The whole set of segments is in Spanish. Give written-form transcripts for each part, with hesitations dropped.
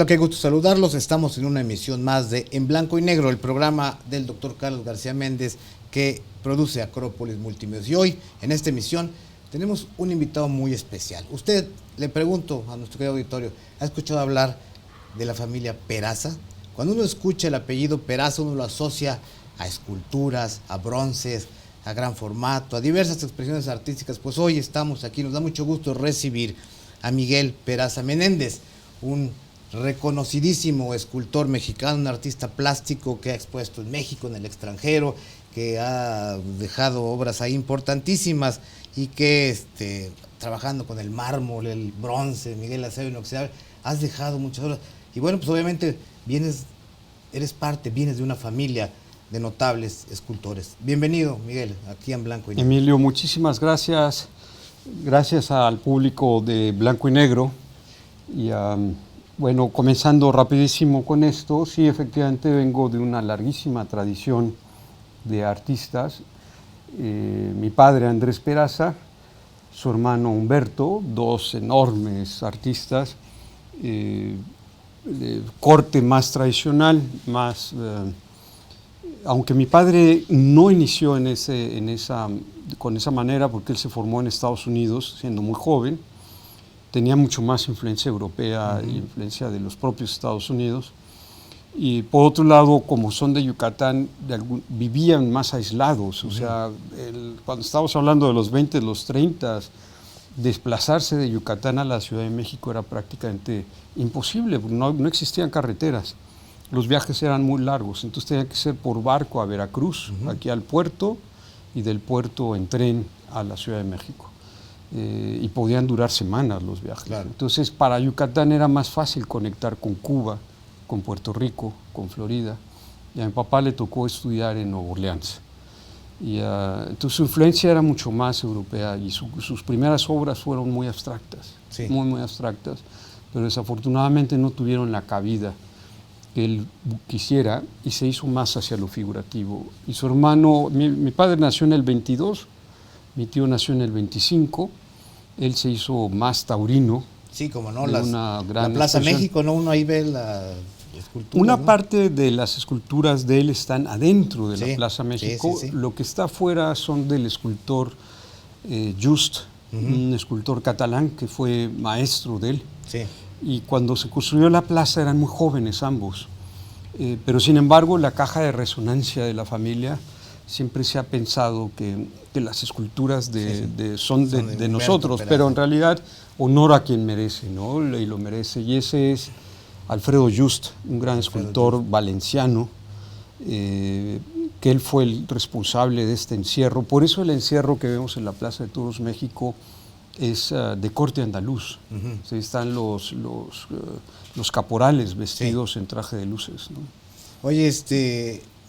qué gusto saludarlos. Estamos en una emisión más de En Blanco y Negro, el programa del doctor Carlos García Méndez que produce Acrópolis Multimedios. Y hoy, en esta emisión, tenemos un invitado muy especial. Usted, le pregunto a nuestro querido auditorio, ¿ha escuchado hablar de la familia Peraza? Cuando uno escucha el apellido Peraza, uno lo asocia a esculturas, a bronces, a gran formato, a diversas expresiones artísticas. Pues hoy estamos aquí, nos da mucho gusto recibir a Miguel Peraza Menéndez, un reconocidísimo escultor mexicano, un artista plástico que ha expuesto en México, en el extranjero, que ha dejado obras ahí importantísimas y que trabajando con el mármol, el bronce, Miguel, acero inoxidable, has dejado muchas obras. Y bueno, pues obviamente vienes de una familia de notables escultores. Bienvenido, Miguel, aquí en Blanco y Negro. Emilio, muchísimas gracias. Gracias al público de Blanco y Negro. Y bueno, comenzando rapidísimo con esto, sí, efectivamente vengo de una larguísima tradición de artistas. Mi padre, Andrés Peraza, su hermano Humberto, dos enormes artistas, de corte más tradicional, más... aunque mi padre no inició con esa manera, porque él se formó en Estados Unidos siendo muy joven, tenía mucho más influencia europea e influencia de los propios Estados Unidos. Y por otro lado, como son de Yucatán, vivían más aislados. O sea, cuando estamos hablando de los 20, los 30, desplazarse de Yucatán a la Ciudad de México era prácticamente imposible, porque no existían carreteras. Los viajes eran muy largos, entonces tenía que ser por barco a Veracruz, aquí al puerto, y del puerto en tren a la Ciudad de México. Y podían durar semanas los viajes. Claro. Entonces, para Yucatán era más fácil conectar con Cuba, con Puerto Rico, con Florida. Y a mi papá le tocó estudiar en Nueva Orleans. Y, entonces su influencia era mucho más europea y sus primeras obras fueron muy abstractas, sí, muy abstractas, pero desafortunadamente no tuvieron la cabida que él quisiera y se hizo más hacia lo figurativo. Y su hermano, mi padre nació en el 22, mi tío nació en el 25, él se hizo más taurino. Sí, como no, la Plaza México, ¿no? Uno ahí ve la escultura. Una, ¿no?, parte de las esculturas de él están adentro de la Plaza México. Sí. Lo que está afuera son del escultor Just, un escultor catalán que fue maestro de él. Sí. Y cuando se construyó la plaza eran muy jóvenes ambos. Pero sin embargo, la caja de resonancia de la familia siempre se ha pensado que las esculturas son de nosotros, pero en realidad honor a quien merece, ¿no? Y lo merece. Y ese es Alfredo Just, un gran escultor valenciano, que él fue el responsable de este encierro. Por eso el encierro que vemos en la Plaza de Toros México es de corte andaluz. Sí, están los caporales vestidos en traje de luces, ¿no? Oye,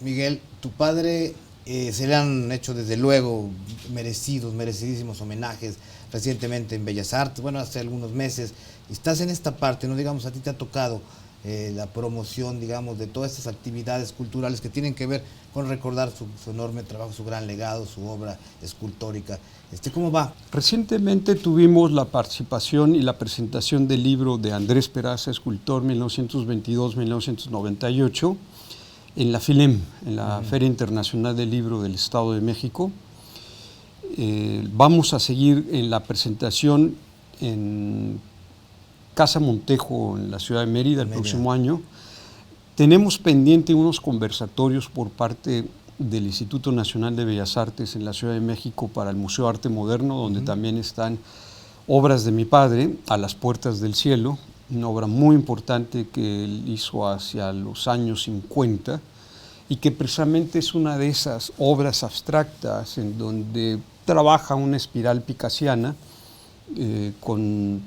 Miguel, tu padre... se le han hecho desde luego merecidísimos homenajes recientemente en Bellas Artes, bueno, hace algunos meses. Estás en esta parte, ¿no? Digamos, a ti te ha tocado la promoción, digamos, de todas estas actividades culturales que tienen que ver con recordar su enorme trabajo, su gran legado, su obra escultórica. ¿Cómo va? Recientemente tuvimos la participación y la presentación del libro de Andrés Peraza, escultor 1922-1998, en la FILEM, en la Feria Internacional del Libro del Estado de México. Vamos a seguir en la presentación en Casa Montejo, en la ciudad de Mérida, el próximo año. Tenemos pendiente unos conversatorios por parte del Instituto Nacional de Bellas Artes en la Ciudad de México para el Museo de Arte Moderno, donde también están obras de mi padre, A las Puertas del Cielo, una obra muy importante que él hizo hacia los años 50 y que precisamente es una de esas obras abstractas en donde trabaja una espiral picasiana con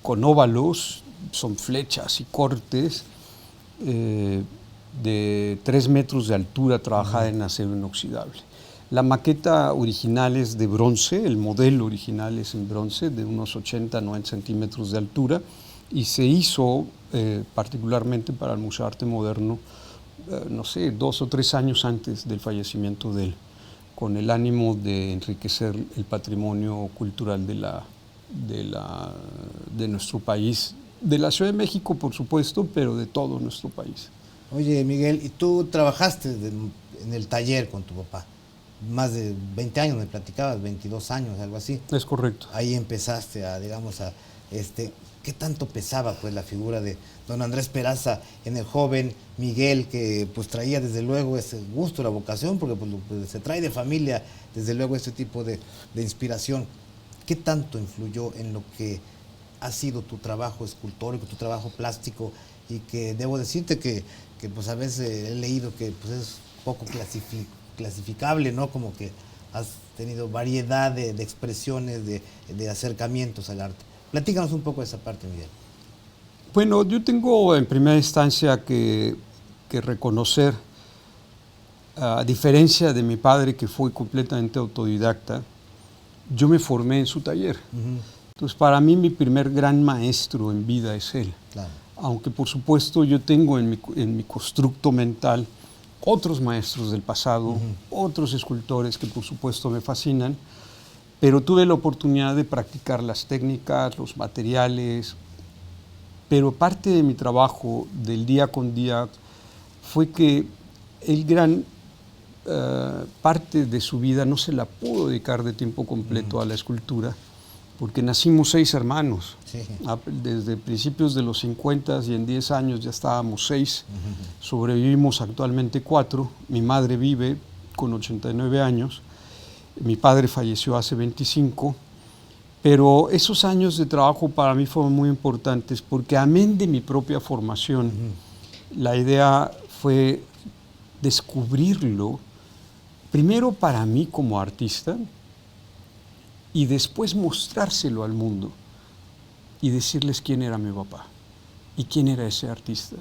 óvalos, son flechas y cortes de 3 metros de altura trabajada en acero inoxidable. La maqueta original es de bronce, el modelo original es en bronce de unos 80-90 centímetros de altura, y se hizo particularmente para el Museo de Arte Moderno, no sé, 2 o 3 años antes del fallecimiento de él, con el ánimo de enriquecer el patrimonio cultural de nuestro país de la Ciudad de México, por supuesto, pero de todo nuestro país. Oye, Miguel, ¿y tú trabajaste en el taller con tu papá? Más de 20 años, me platicabas, 22 años, algo así. Es correcto. Ahí empezaste ¿qué tanto pesaba pues la figura de don Andrés Peraza en el joven Miguel, que pues traía desde luego ese gusto, la vocación, porque pues, se trae de familia desde luego este tipo de inspiración? ¿Qué tanto influyó en lo que ha sido tu trabajo escultórico, tu trabajo plástico? Y que debo decirte que pues a veces he leído que pues es poco clasificable, ¿no? Como que has tenido variedad de expresiones, de acercamientos al arte. Platícanos un poco de esa parte, Miguel. Bueno, yo tengo en primera instancia que reconocer, a diferencia de mi padre, que fue completamente autodidacta, yo me formé en su taller. Entonces, para mí, mi primer gran maestro en vida es él. Claro. Aunque, por supuesto, yo tengo en mi constructo mental otros maestros del pasado, otros escultores que, por supuesto, me fascinan, pero tuve la oportunidad de practicar las técnicas, los materiales, pero parte de mi trabajo del día con día fue que el gran parte de su vida no se la pudo dedicar de tiempo completo a la escultura, porque nacimos 6 hermanos. Sí. Desde principios de los 50 y en 10 años ya estábamos 6. Sobrevivimos actualmente 4. Mi madre vive con 89 años. Mi padre falleció hace 25. Pero esos años de trabajo para mí fueron muy importantes porque, amén de mi propia formación, la idea fue descubrirlo primero para mí como artista y después mostrárselo al mundo y decirles quién era mi papá y quién era ese artista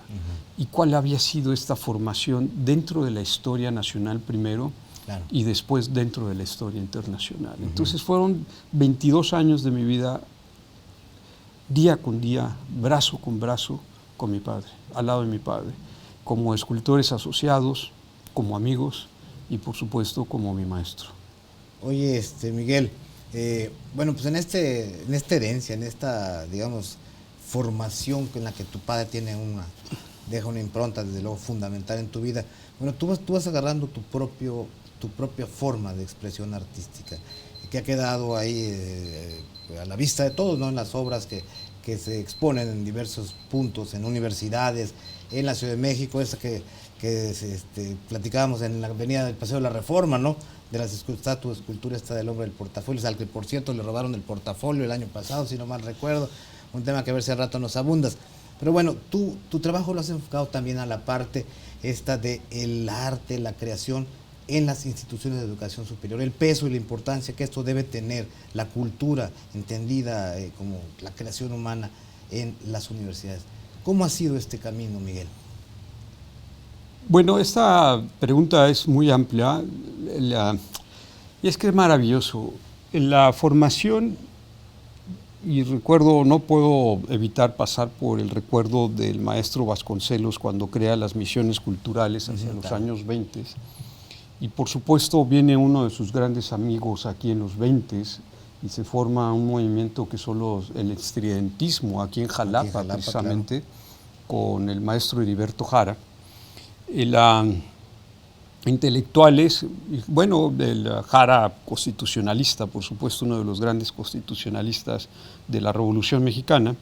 y cuál había sido esta formación dentro de la historia nacional primero. Claro. Y después dentro de la historia internacional. Entonces fueron 22 años de mi vida, día con día, brazo con brazo, con mi padre, al lado de mi padre, como escultores asociados, como amigos y por supuesto como mi maestro. Oye, Miguel, bueno, pues en esta herencia, en esta, digamos, formación en la que tu padre deja una impronta, desde luego, fundamental en tu vida, bueno, tú vas agarrando tu propia forma de expresión artística, que ha quedado ahí a la vista de todos, ¿no? En las obras que se exponen en diversos puntos, en universidades, en la Ciudad de México, esa que platicábamos en la avenida del Paseo de la Reforma, ¿no? De las escultura esta del hombre del portafolio, al que por cierto le robaron el portafolio el año pasado, si no mal recuerdo, un tema que a ver si al rato nos abundas. Pero bueno, tu trabajo lo has enfocado también a la parte esta del arte, la creación en las instituciones de educación superior, el peso y la importancia que esto debe tener, la cultura entendida como la creación humana en las universidades. ¿Cómo ha sido este camino, Miguel? Bueno, esta pregunta es muy amplia y es que es maravilloso. La formación, y recuerdo, no puedo evitar pasar por el recuerdo del maestro Vasconcelos cuando crea las misiones culturales hacia los años 20. Y por supuesto viene uno de sus grandes amigos aquí en los 20 y se forma un movimiento que son el estridentismo aquí en Jalapa precisamente, claro, con el maestro Heriberto Jara. Intelectuales, bueno, el Jara constitucionalista, por supuesto, uno de los grandes constitucionalistas de la Revolución Mexicana.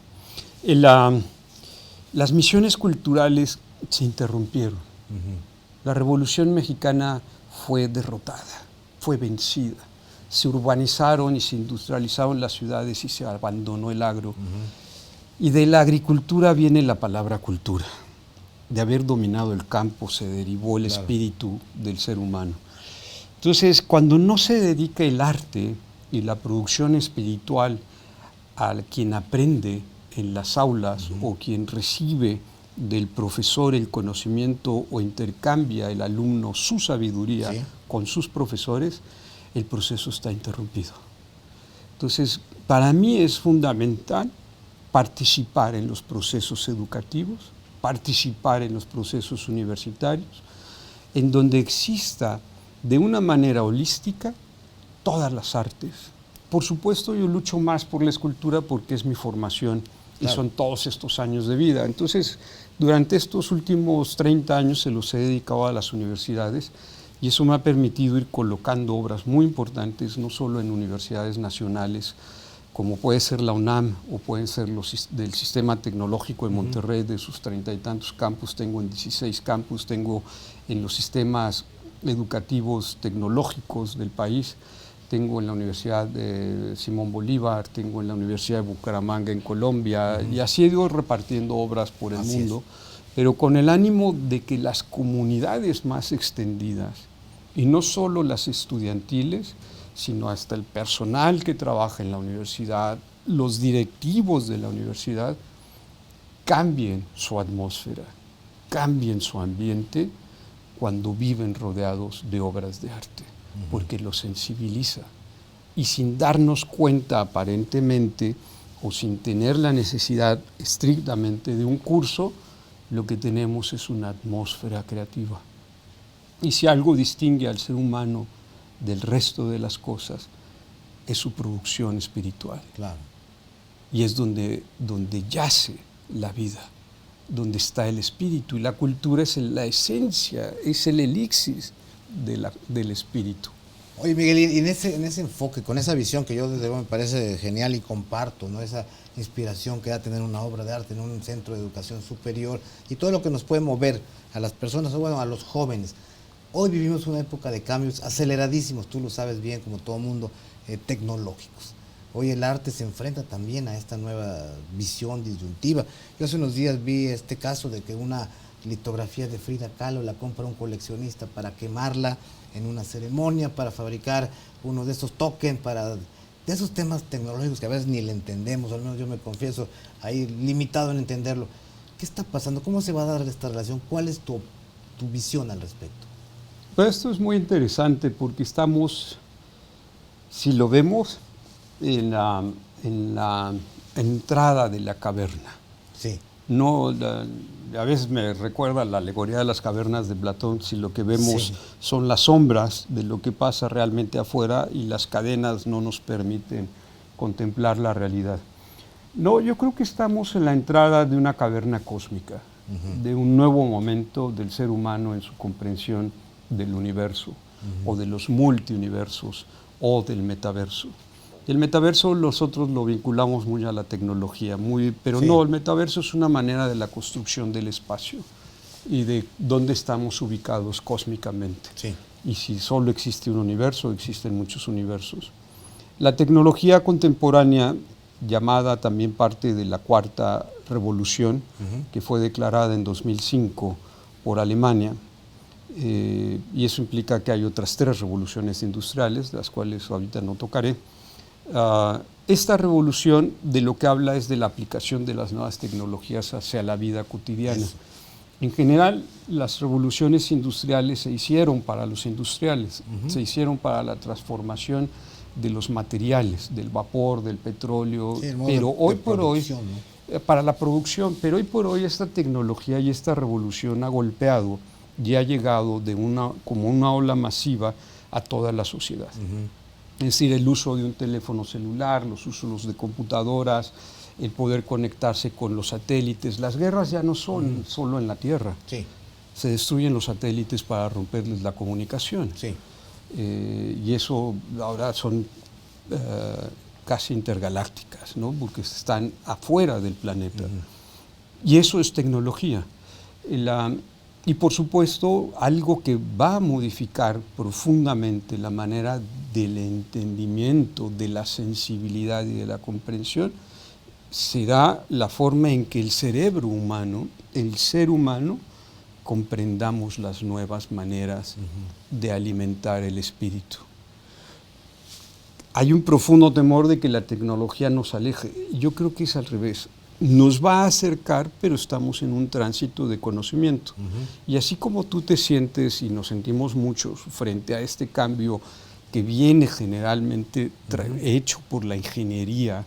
Las misiones culturales se interrumpieron. La Revolución Mexicana fue derrotada, fue vencida. Se urbanizaron y se industrializaron las ciudades y se abandonó el agro. Y de la agricultura viene la palabra cultura. De haber dominado el campo se derivó el espíritu del ser humano. Entonces, cuando no se dedica el arte y la producción espiritual a quien aprende en las aulas o quien recibe del profesor el conocimiento o intercambia el alumno su sabiduría con sus profesores, el proceso está interrumpido. Entonces, para mí es fundamental participar en los procesos educativos, participar en los procesos universitarios, en donde exista de una manera holística todas las artes. Por supuesto, yo lucho más por la escultura porque es mi formación y son todos estos años de vida. Entonces, durante estos últimos 30 años se los he dedicado a las universidades y eso me ha permitido ir colocando obras muy importantes, no solo en universidades nacionales, como puede ser la UNAM o pueden ser los del Sistema Tecnológico de Monterrey, de sus 30 y tantos campus, tengo en 16 campus, tengo en los sistemas educativos tecnológicos del país, tengo en la Universidad de Simón Bolívar, tengo en la Universidad de Bucaramanga en Colombia, y así he ido repartiendo obras por el mundo, pero con el ánimo de que las comunidades más extendidas, y no solo las estudiantiles, sino hasta el personal que trabaja en la universidad, los directivos de la universidad, cambien su atmósfera, cambien su ambiente cuando viven rodeados de obras de arte, porque los sensibiliza. Y sin darnos cuenta aparentemente, o sin tener la necesidad estrictamente de un curso, lo que tenemos es una atmósfera creativa. Y si algo distingue al ser humano del resto de las cosas, es su producción espiritual. Claro. Y es donde yace la vida, donde está el espíritu, y la cultura es la esencia, es el elixir del espíritu. Oye, Miguel, y en ese enfoque, con esa visión que yo desde luego me parece genial y comparto, ¿no? Esa inspiración que da tener una obra de arte en un centro de educación superior y todo lo que nos puede mover a las personas, o bueno, a los jóvenes. Hoy vivimos una época de cambios aceleradísimos, tú lo sabes bien, como todo mundo, tecnológicos. Hoy el arte se enfrenta también a esta nueva visión disyuntiva. Yo hace unos días vi este caso de que una litografía de Frida Kahlo la compra un coleccionista para quemarla en una ceremonia, para fabricar uno de esos tokens, de esos temas tecnológicos que a veces ni le entendemos, al menos yo me confieso ahí limitado en entenderlo. ¿Qué está pasando? ¿Cómo se va a dar esta relación? ¿Cuál es tu visión al respecto? Pues esto es muy interesante porque estamos, si lo vemos, en la entrada de la caverna. Sí. No, a veces me recuerda la alegoría de las cavernas de Platón, si lo que vemos son las sombras de lo que pasa realmente afuera y las cadenas no nos permiten contemplar la realidad. No, yo creo que estamos en la entrada de una caverna cósmica, de un nuevo momento del ser humano en su comprensión del universo, o de los multiuniversos, o del metaverso. El metaverso nosotros lo vinculamos muy a la tecnología, pero no, el metaverso es una manera de la construcción del espacio y de dónde estamos ubicados cósmicamente. Sí. Y si solo existe un universo, existen muchos universos. La tecnología contemporánea, llamada también parte de la Cuarta Revolución, que fue declarada en 2005 por Alemania, y eso implica que hay otras 3 revoluciones industriales, las cuales ahorita no tocaré. Esta revolución de lo que habla es de la aplicación de las nuevas tecnologías hacia la vida cotidiana. En general, las revoluciones industriales se hicieron para los industriales, se hicieron para la transformación de los materiales, del vapor, del petróleo, pero hoy por hoy, para la producción, pero hoy por hoy esta tecnología y esta revolución ha golpeado y ha llegado como una ola masiva a toda la sociedad. Es decir, el uso de un teléfono celular, los usos de computadoras, el poder conectarse con los satélites. Las guerras ya no son solo en la Tierra. Sí. Se destruyen los satélites para romperles la comunicación. Sí. Y eso ahora son casi intergalácticas, ¿no? Porque están afuera del planeta. Y eso es tecnología. Y por supuesto, algo que va a modificar profundamente la manera del entendimiento, de la sensibilidad y de la comprensión, será la forma en que el cerebro humano, el ser humano, comprendamos las nuevas maneras de alimentar el espíritu. Hay un profundo temor de que la tecnología nos aleje. Yo creo que es al revés. Nos va a acercar, pero estamos en un tránsito de conocimiento. Y así como tú te sientes y nos sentimos muchos frente a este cambio que viene generalmente hecho por la ingeniería,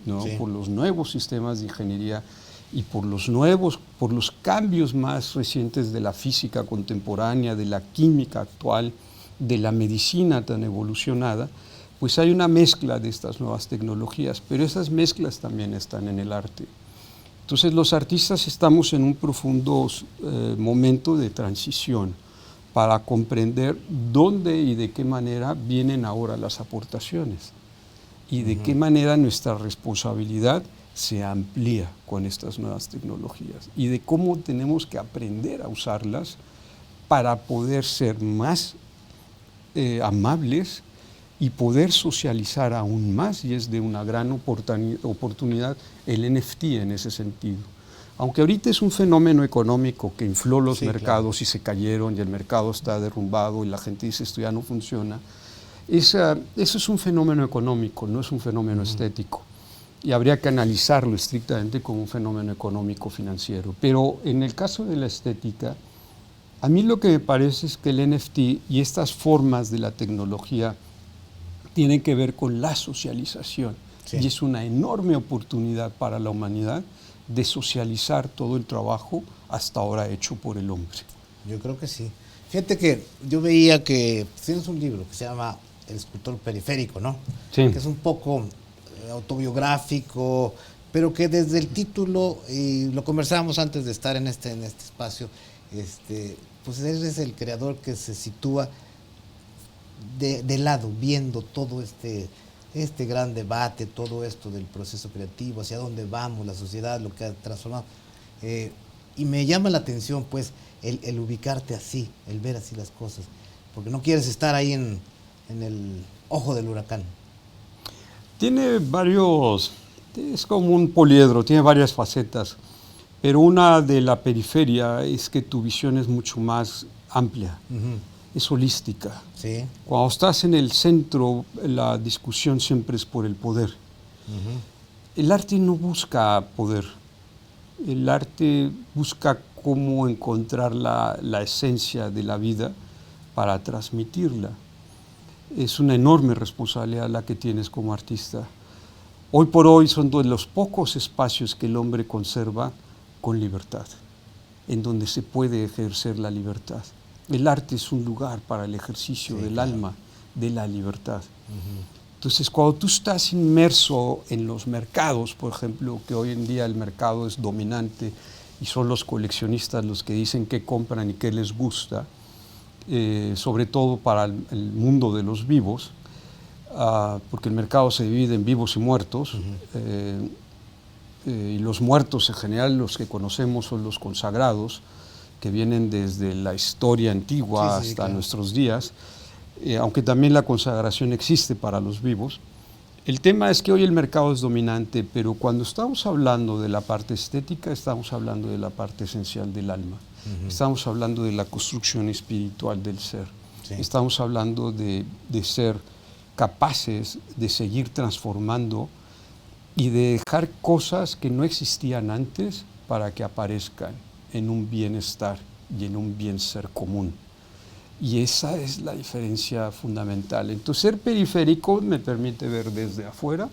¿no? Por los nuevos sistemas de ingeniería y por los cambios más recientes de la física contemporánea, de la química actual, de la medicina tan evolucionada, pues hay una mezcla de estas nuevas tecnologías, pero esas mezclas también están en el arte. Entonces los artistas estamos en un profundo momento de transición para comprender dónde y de qué manera vienen ahora las aportaciones y de qué manera nuestra responsabilidad se amplía con estas nuevas tecnologías y de cómo tenemos que aprender a usarlas para poder ser más amables y poder socializar aún más, y es de una gran oportunidad el NFT en ese sentido. Aunque ahorita es un fenómeno económico que infló los mercados, claro, y se cayeron y el mercado está derrumbado y la gente dice esto ya no funciona, eso es un fenómeno económico, no es un fenómeno estético. Y habría que analizarlo estrictamente como un fenómeno económico financiero. Pero en el caso de la estética, a mí lo que me parece es que el NFT y estas formas de la tecnología tienen que ver con la socialización. Sí. Y es una enorme oportunidad para la humanidad de socializar todo el trabajo hasta ahora hecho por el hombre. Yo creo que sí. Fíjate que yo veía que tienes un libro que se llama El escultor periférico, ¿no? Sí. Que es un poco autobiográfico, pero que desde el título, y lo conversábamos antes de estar en este espacio, pues eres el creador que se sitúa de lado, viendo todo este gran debate, todo esto del proceso creativo, hacia dónde vamos, la sociedad, lo que ha transformado. Y me llama la atención, pues, el ubicarte así, el ver así las cosas, porque no quieres estar ahí en el ojo del huracán. Tiene varios, es como un poliedro, tiene varias facetas, pero una de la periferia es que tu visión es mucho más amplia. Es holística. Sí. Cuando estás en el centro, la discusión siempre es por el poder. El arte no busca poder. El arte busca cómo encontrar la esencia de la vida para transmitirla. Es una enorme responsabilidad la que tienes como artista. Hoy por hoy son de los pocos espacios que el hombre conserva con libertad, en donde se puede ejercer la libertad. El arte es un lugar para el ejercicio del alma, de la libertad. Entonces, cuando tú estás inmerso en los mercados, por ejemplo, que hoy en día el mercado es dominante y son los coleccionistas los que dicen qué compran y qué les gusta, sobre todo para el mundo de los vivos, porque el mercado se divide en vivos y muertos, y los muertos en general, los que conocemos, son los consagrados, que vienen desde la historia antigua hasta nuestros días, aunque también la consagración existe para los vivos. El tema es que hoy el mercado es dominante, pero cuando estamos hablando de la parte estética, estamos hablando de la parte esencial del alma. Estamos hablando de la construcción espiritual del ser. Estamos hablando de ser capaces de seguir transformando y de dejar cosas que no existían antes para que aparezcan en un bienestar y en un bien ser común. Y esa es la diferencia fundamental. Entonces, ser periférico me permite ver desde afuera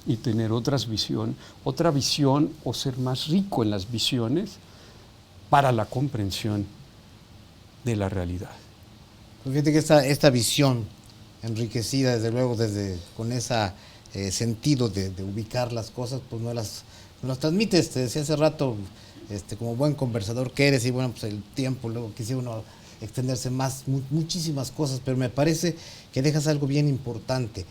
y tener otra visión o ser más rico en las visiones para la comprensión de la realidad. Fíjate que esta visión enriquecida, desde luego, con ese sentido de ubicar las cosas, pues no las transmites. Te decía hace rato, como buen conversador que eres, y bueno, pues el tiempo, luego quisiera uno extenderse más, muchísimas cosas, pero me parece que dejas algo bien importante,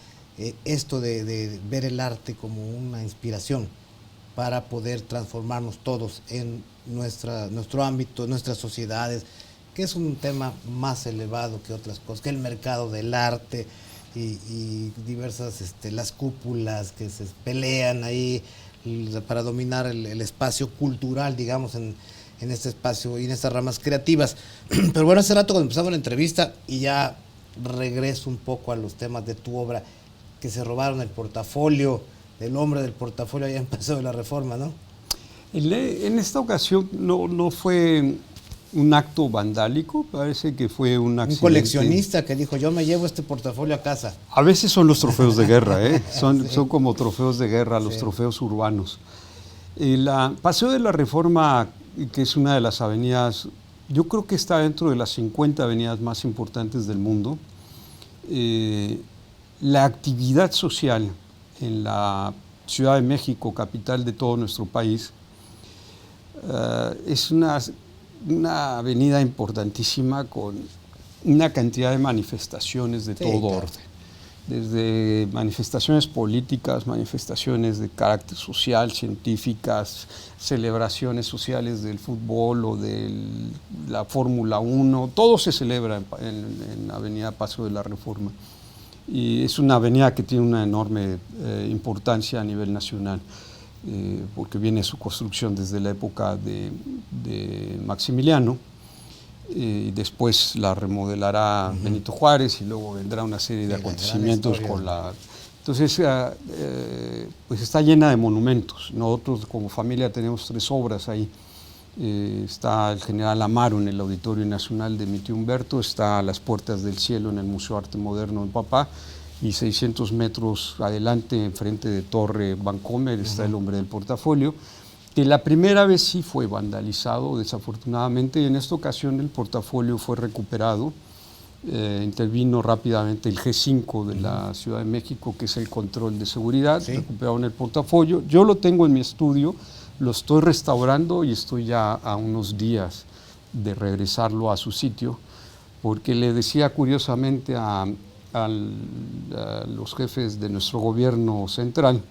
esto de ver el arte como una inspiración para poder transformarnos todos en nuestro ámbito, nuestras sociedades, que es un tema más elevado que otras cosas, que el mercado del arte y diversas, las cúpulas que se pelean ahí para dominar el espacio cultural, digamos, en este espacio y en estas ramas creativas. Pero bueno, hace rato cuando empezamos la entrevista, y ya regreso un poco a los temas de tu obra, que se robaron el portafolio, el hombre del portafolio allá en Paseo de la Reforma, ¿no? En esta ocasión no fue un acto vandálico, parece que fue un accidente. Un coleccionista que dijo, yo me llevo este portafolio a casa. A veces son los trofeos de guerra, son como trofeos de guerra, los trofeos urbanos. Paseo de la Reforma, que es una de las avenidas, yo creo que está dentro de las 50 avenidas más importantes del mundo. La actividad social en la Ciudad de México, capital de todo nuestro país, Es una avenida importantísima con una cantidad de manifestaciones de todo orden. Desde manifestaciones políticas, manifestaciones de carácter social, científicas, celebraciones sociales del fútbol o de la Fórmula 1, todo se celebra en Avenida Paso de la Reforma. Y es una avenida que tiene una enorme importancia a nivel nacional, porque viene su construcción desde la época de Maximiliano. Y después la remodelará Benito Juárez y luego vendrá una serie de acontecimientos con la... Entonces, pues está llena de monumentos. Nosotros como familia tenemos 3 obras ahí. Está el General Amaro en el Auditorio Nacional de mi tío Humberto, está a las Puertas del Cielo en el Museo Arte Moderno de papá, y 600 metros adelante, enfrente de Torre Vancomer, está el Hombre del Portafolio, que la primera vez sí fue vandalizado, desafortunadamente, y en esta ocasión el portafolio fue recuperado. Intervino rápidamente el G5 de la Ciudad de México, que es el control de seguridad, recuperaron el portafolio. Yo lo tengo en mi estudio, lo estoy restaurando y estoy ya a unos días de regresarlo a su sitio, porque le decía curiosamente a los jefes de nuestro gobierno central,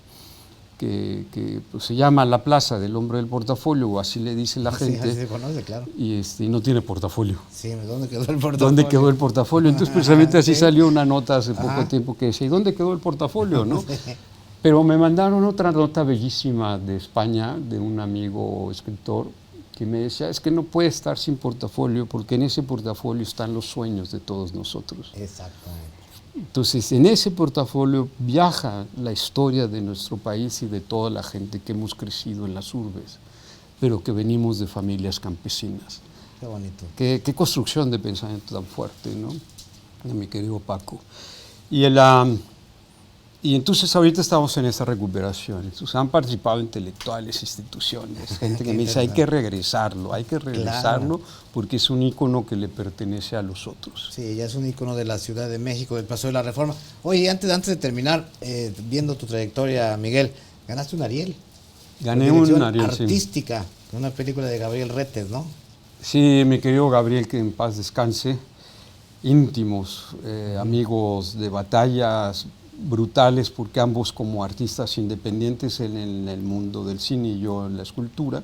que pues, se llama la Plaza del Hombre del Portafolio, o así le dice la gente. Así se conoce, claro. Y no tiene portafolio. Sí, ¿dónde quedó el portafolio? ¿Dónde quedó el portafolio? Entonces, precisamente así salió una nota hace poco tiempo que decía, ¿y dónde quedó el portafolio? ¿No? Pero me mandaron otra nota bellísima de España, de un amigo escritor, que me decía, es que no puede estar sin portafolio, porque en ese portafolio están los sueños de todos nosotros. Exactamente. Entonces, en ese portafolio viaja la historia de nuestro país y de toda la gente que hemos crecido en las urbes, pero que venimos de familias campesinas. Qué bonito. Qué construcción de pensamiento tan fuerte, ¿no? De mi querido Paco. Y entonces ahorita estamos en esa recuperación. Entonces han participado intelectuales, instituciones, gente que me dice hay que regresarlo, claro, porque es un ícono que le pertenece a los otros. Sí, ya es un ícono de la Ciudad de México, del Paso de la Reforma. Oye, antes de terminar, viendo tu trayectoria, Miguel, ganaste un Ariel. Gané un Ariel, artística, una película de Gabriel Retes, ¿no? Sí, mi querido Gabriel, que en paz descanse, íntimos, amigos de batallas brutales, porque ambos como artistas independientes, él en el mundo del cine y yo en la escultura.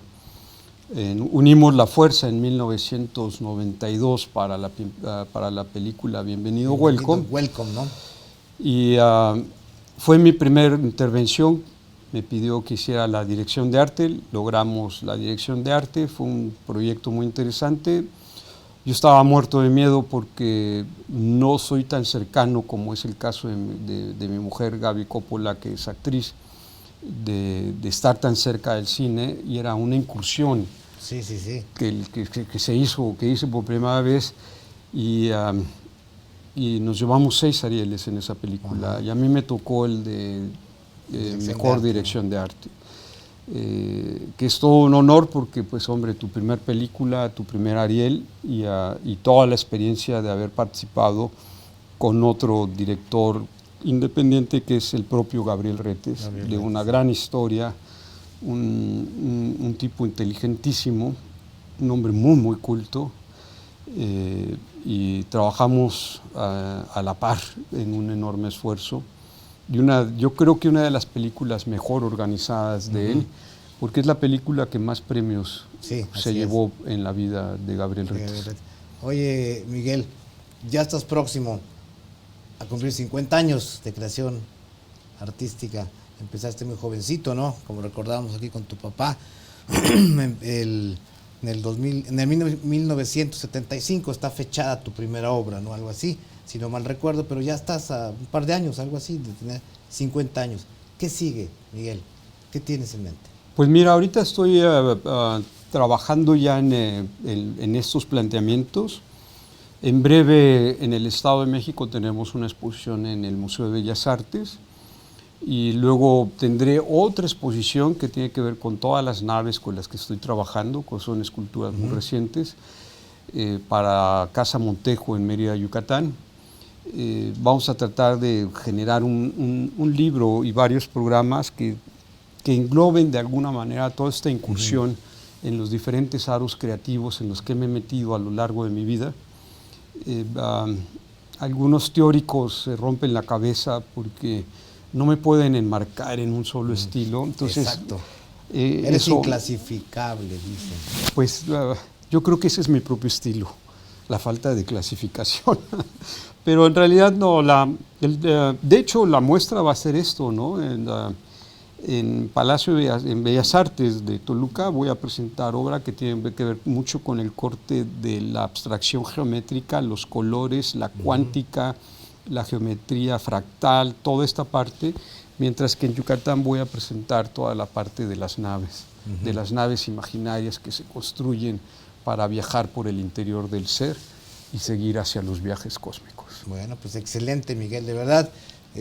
Unimos la fuerza en 1992 para la película Bienvenido Welcome. Welcome, ¿no? Y fue mi primera intervención, me pidió que hiciera la dirección de arte, logramos la dirección de arte, fue un proyecto muy interesante. Yo estaba muerto de miedo porque no soy tan cercano como es el caso de mi mujer Gaby Coppola, que es actriz, de estar tan cerca del cine, y era una incursión que hice por primera vez, y nos llevamos 6 Arieles en esa película. Y a mí me tocó el de mejor dirección de arte. Que es todo un honor porque, pues hombre, tu primer película, tu primer Ariel, y toda la experiencia de haber participado con otro director independiente que es el propio Gabriel Retes, de una gran historia, un tipo inteligentísimo, un hombre muy, muy culto, y trabajamos a la par en un enorme esfuerzo. Yo creo que una de las películas mejor organizadas de él, porque es la película que más premios se llevó en la vida de Gabriel Retes. Oye, Miguel, ya estás próximo a cumplir 50 años de creación artística. Empezaste muy jovencito, ¿no? Como recordábamos aquí con tu papá. En el 1975 está fechada tu primera obra, ¿no? Algo así, si no mal recuerdo, pero ya estás a un par de años, algo así, de tener 50 años. ¿Qué sigue, Miguel? ¿Qué tienes en mente? Pues mira, ahorita estoy trabajando ya en estos planteamientos. En breve, en el Estado de México tenemos una exposición en el Museo de Bellas Artes, y luego tendré otra exposición que tiene que ver con todas las naves con las que estoy trabajando, que son esculturas muy recientes, para Casa Montejo en Mérida, Yucatán. Vamos a tratar de generar un libro y varios programas que engloben de alguna manera toda esta incursión en los diferentes aros creativos en los que me he metido a lo largo de mi vida. Algunos teóricos se rompen la cabeza porque no me pueden enmarcar en un solo estilo. Entonces, exacto. Eres inclasificable, dicen. Pues yo creo que ese es mi propio estilo, la falta de clasificación. Pero en realidad no, de hecho la muestra va a ser esto, ¿no? En Palacio en Bellas Artes de Toluca voy a presentar obra que tiene que ver mucho con el corte de la abstracción geométrica, los colores, la cuántica, la geometría fractal, toda esta parte, mientras que en Yucatán voy a presentar toda la parte de las naves imaginarias que se construyen para viajar por el interior del ser y seguir hacia los viajes cósmicos. Bueno, pues excelente, Miguel, de verdad.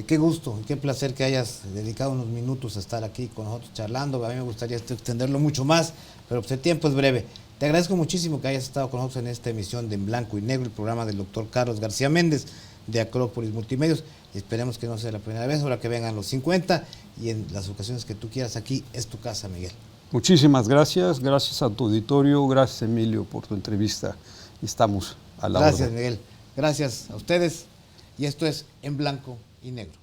Qué gusto, qué placer que hayas dedicado unos minutos a estar aquí con nosotros charlando. A mí me gustaría extenderlo mucho más, pero pues el tiempo es breve. Te agradezco muchísimo que hayas estado con nosotros en esta emisión de En Blanco y Negro, el programa del doctor Carlos García Méndez de Acrópolis Multimedios. Y esperemos que no sea la primera vez, ahora que vengan los 50 y en las ocasiones que tú quieras. Aquí es tu casa, Miguel. Muchísimas gracias, gracias a tu auditorio, gracias Emilio por tu entrevista. Estamos a la orden. Gracias, Miguel. Gracias a ustedes. Y esto es En Blanco y Negro.